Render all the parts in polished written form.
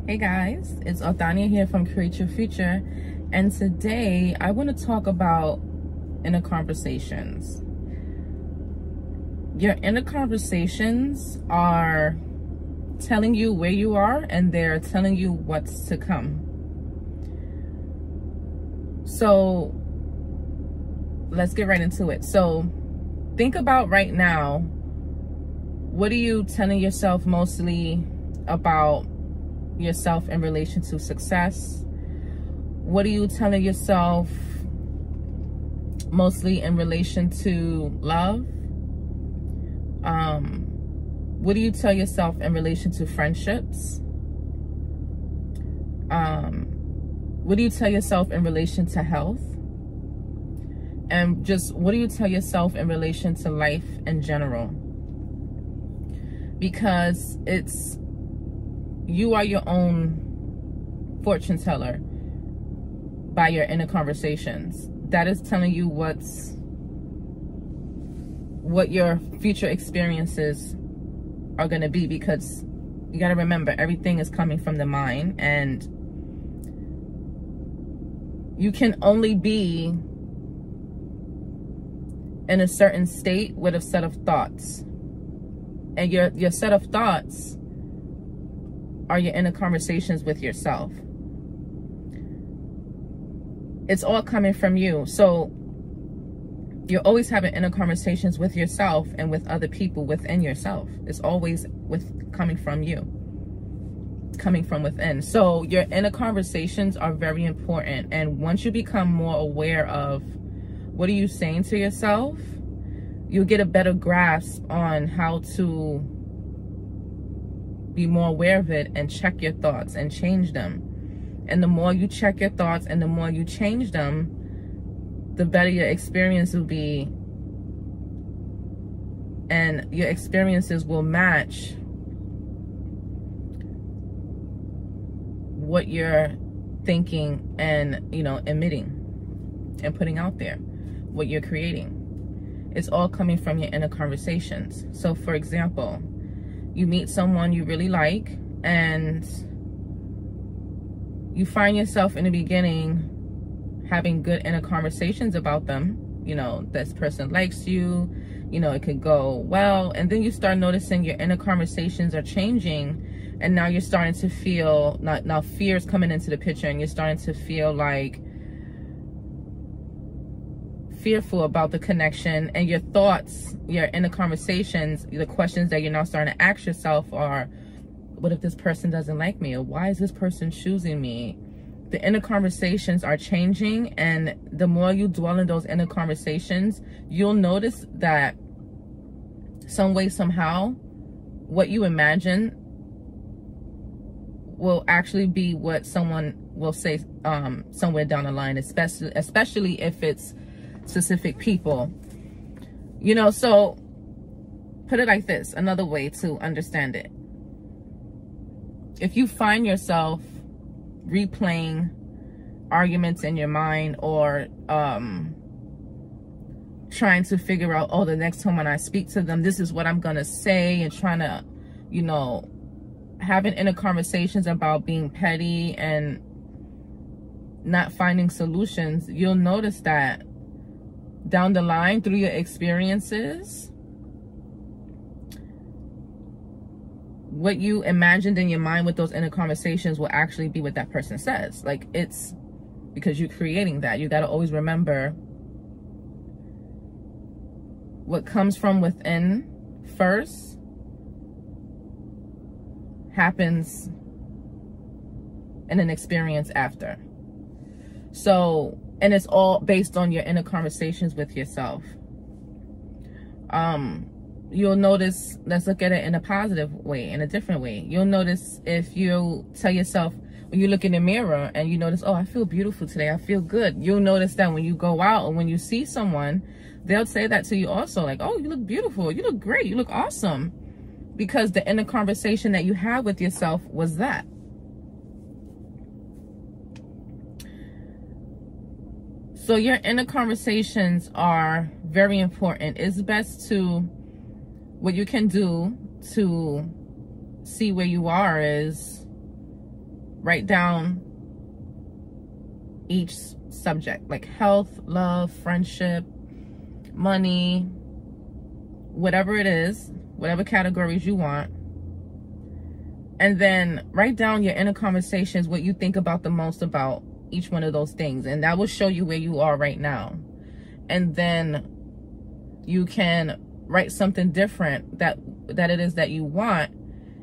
Hey guys, it's Othania here from Create Your Future, and today I want to talk about inner conversations. Your inner conversations are telling you where you are, and they're telling you what's to come. So let's get right into it. So think about right now, what are you telling yourself mostly about yourself in relation to success? What are you telling yourself mostly in relation to love? What do you tell yourself in relation to friendships? What do you tell yourself in relation to health? And just what do you tell yourself in relation to life in general? Because you are your own fortune teller by your inner conversations. That is telling you what your future experiences are going to be, because you got to remember, everything is coming from the mind, and you can only be in a certain state with a set of thoughts, and your set of thoughts are your inner conversations with yourself. It's all coming from you. So you're always having inner conversations with yourself and with other people within yourself. It's always coming from you, coming from within. So your inner conversations are very important. And once you become more aware of what are you saying to yourself, you'll get a better grasp on how to be more aware of it and check your thoughts and change them. And the more you check your thoughts and the more you change them, the better your experience will be, and your experiences will match what you're thinking and, emitting and putting out there, what you're creating. It's all coming from your inner conversations. So for example, you meet someone you really like, and you find yourself in the beginning having good inner conversations about them. This person likes you, it could go well. And then you start noticing your inner conversations are changing, and now you're starting to feel, now fear's coming into the picture, and you're starting to feel like fearful about the connection. And your thoughts, your inner conversations, the questions that you're now starting to ask yourself are, what if this person doesn't like me? Or why is this person choosing me? The inner conversations are changing, and the more you dwell in those inner conversations, you'll notice that some way, somehow, what you imagine will actually be what someone will say somewhere down the line, especially if it's specific people. So put it like this, another way to understand it. If you find yourself replaying arguments in your mind, or trying to figure out, oh, the next time when I speak to them, this is what I'm gonna say, and trying to, having inner conversations about being petty and not finding solutions, you'll notice that down the line, through your experiences, what you imagined in your mind with those inner conversations will actually be what that person says. Like, it's because you're creating that. You got to always remember, what comes from within first happens in an experience after. So, and it's all based on your inner conversations with yourself. You'll notice, let's look at it in a positive way, in a different way. You'll notice if you tell yourself, when you look in the mirror and you notice, oh, I feel beautiful today, I feel good. You'll notice that when you go out or when you see someone, they'll say that to you also, like, oh, you look beautiful, you look great, you look awesome. Because the inner conversation that you have with yourself was that. So your inner conversations are very important. It's best to, what you can do to see where you are is write down each subject, like health, love, friendship, money, whatever it is, whatever categories you want. And then write down your inner conversations, what you think about the most about each one of those things. And that will show you where you are right now. And then you can write something different that it is that you want,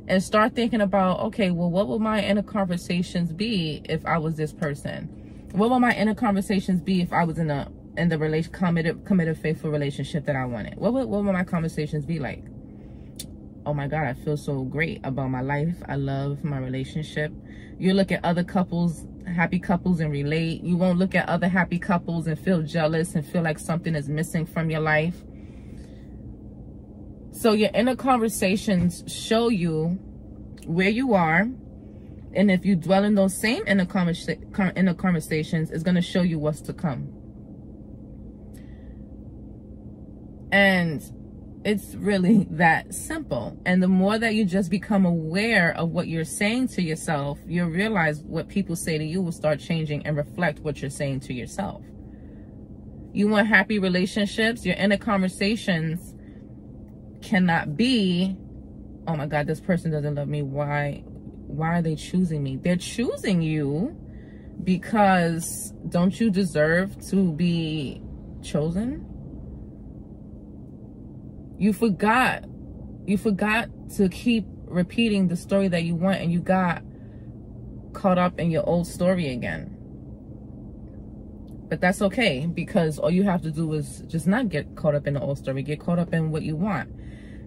and start thinking about, okay, well, what will my inner conversations be if I was this person? What will my inner conversations be if I was in the committed, faithful relationship that I wanted? What will my conversations be like? Oh my God, I feel so great about my life. I love my relationship. You look at other couples, happy couples, and relate. You won't look at other happy couples and feel jealous and feel like something is missing from your life. So your inner conversations show you where you are. And if you dwell in those same inner conversations, it's going to show you what's to come. And it's really that simple. And the more that you just become aware of what you're saying to yourself, you'll realize what people say to you will start changing and reflect what you're saying to yourself. You want happy relationships? Your inner conversations cannot be, oh my God, this person doesn't love me. Why are they choosing me? They're choosing you because don't you deserve to be chosen? You forgot to keep repeating the story that you want, and you got caught up in your old story again. But that's okay, because all you have to do is just not get caught up in the old story. Get caught up in what you want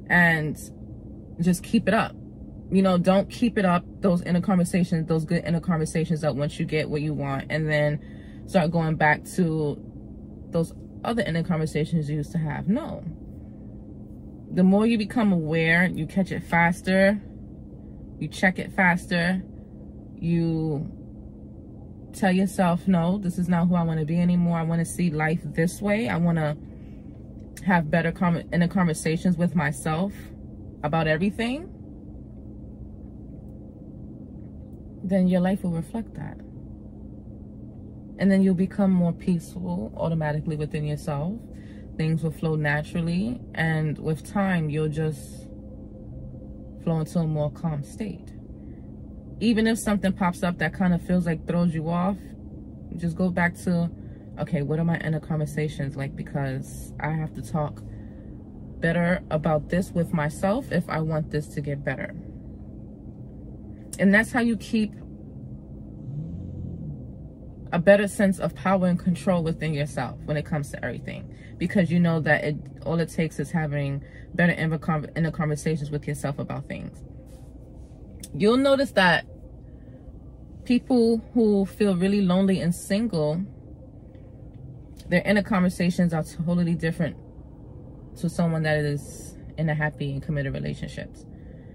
and just keep it up. You know, don't keep it up, those inner conversations, those good inner conversations that once you get what you want, and then start going back to those other inner conversations you used to have. No. The more you become aware, you catch it faster, you check it faster, you tell yourself, no, this is not who I want to be anymore. I want to see life this way. I want to have better inner conversations with myself about everything. Then your life will reflect that. And then you'll become more peaceful automatically within yourself. Things will flow naturally, and with time you'll just flow into a more calm state. Even if something pops up that kind of feels like throws you off, just go back to, okay, what are my inner conversations like? Because I have to talk better about this with myself if I want this to get better. And that's how you keep a better sense of power and control within yourself when it comes to everything, because you know that all it takes is having better inner conversations with yourself about things. You'll notice that people who feel really lonely and single, their inner conversations are totally different to someone that is in a happy and committed relationship.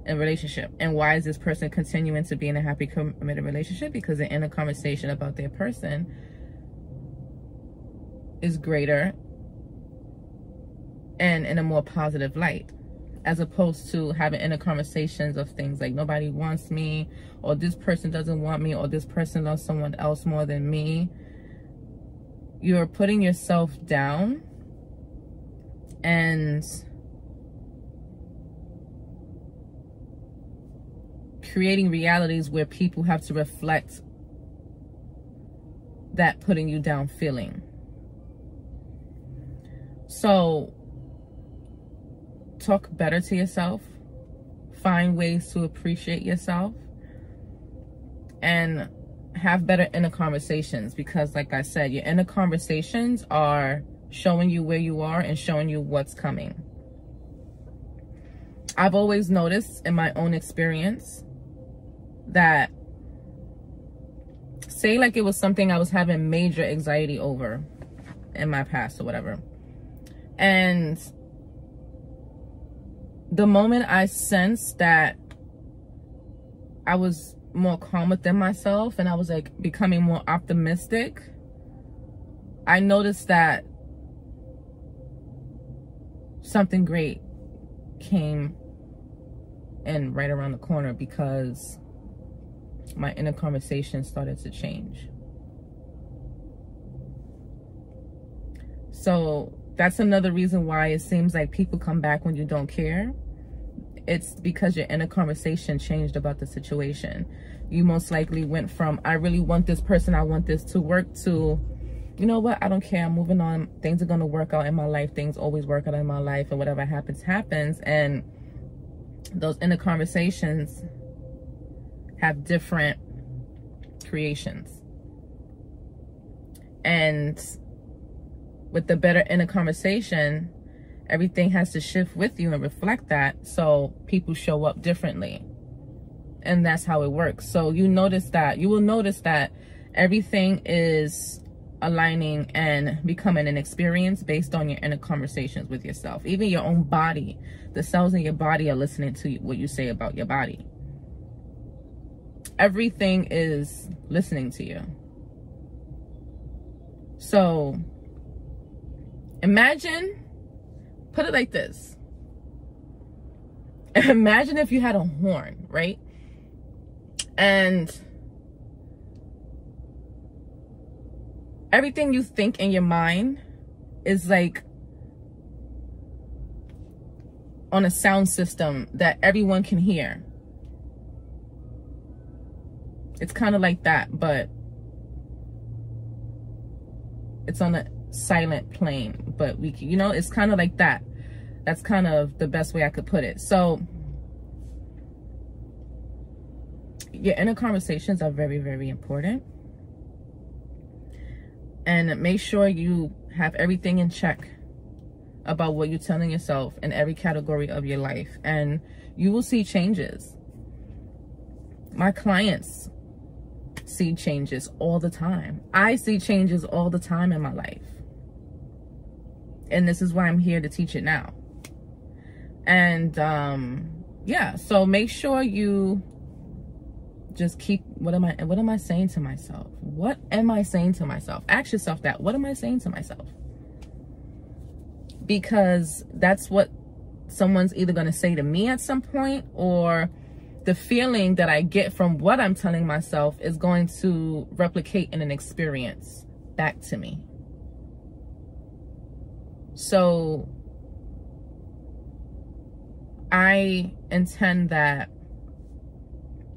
And why is this person continuing to be in a happy, committed relationship? Because the inner conversation about their person is greater and in a more positive light, as opposed to having inner conversations of things like nobody wants me, or this person doesn't want me, or this person loves someone else more than me. You're putting yourself down and creating realities where people have to reflect that putting you down feeling. So talk better to yourself, find ways to appreciate yourself, and have better inner conversations, because like I said, your inner conversations are showing you where you are and showing you what's coming. I've always noticed in my own experience that, say like it was something I was having major anxiety over in my past or whatever, and the moment I sensed that I was more calm within myself and I was like becoming more optimistic, I noticed that something great came in right around the corner, because my inner conversation started to change. So that's another reason why it seems like people come back when you don't care. It's because your inner conversation changed about the situation. You most likely went from, I really want this person, I want this to work, to, you know what, I don't care, I'm moving on. Things are going to work out in my life. Things always work out in my life, and whatever happens, happens. And those inner conversations have different creations. And with the better inner conversation, everything has to shift with you and reflect that, so people show up differently. And that's how it works. So you will notice that everything is aligning and becoming an experience based on your inner conversations with yourself. Even your own body, the cells in your body are listening to what you say about your body. Everything is listening to you. So imagine, put it like this. Imagine if you had a horn, right? And everything you think in your mind is like on a sound system that everyone can hear. It's kind of like that, but it's on a silent plane. But we can, you know, it's kind of like that. That's kind of the best way I could put it. So your inner conversations are very, very important. And make sure you have everything in check about what you're telling yourself in every category of your life. And you will see changes. My clients see changes all the time. I see changes all the time in my life. And this is why I'm here to teach it now. And yeah, so make sure you just keep, what am I saying to myself? What am I saying to myself? Ask yourself that. What am I saying to myself? Because that's what someone's either going to say to me at some point, or the feeling that I get from what I'm telling myself is going to replicate in an experience back to me. So I intend that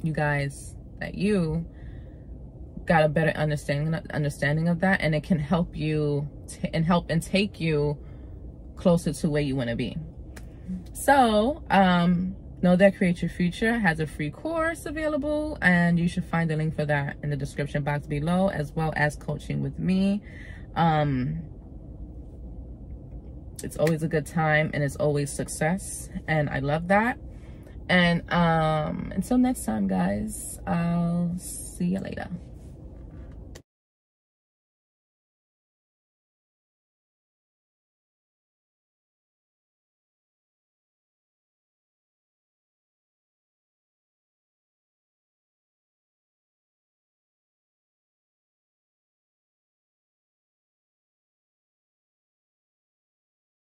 you guys, that you got a better understanding of that, and it can help you and take you closer to where you want to be. So know that Create Your Future has a free course available, and you should find the link for that in the description box below, as well as coaching with me. It's always a good time, and it's always success, and I love that. And until next time, guys, I'll see you later.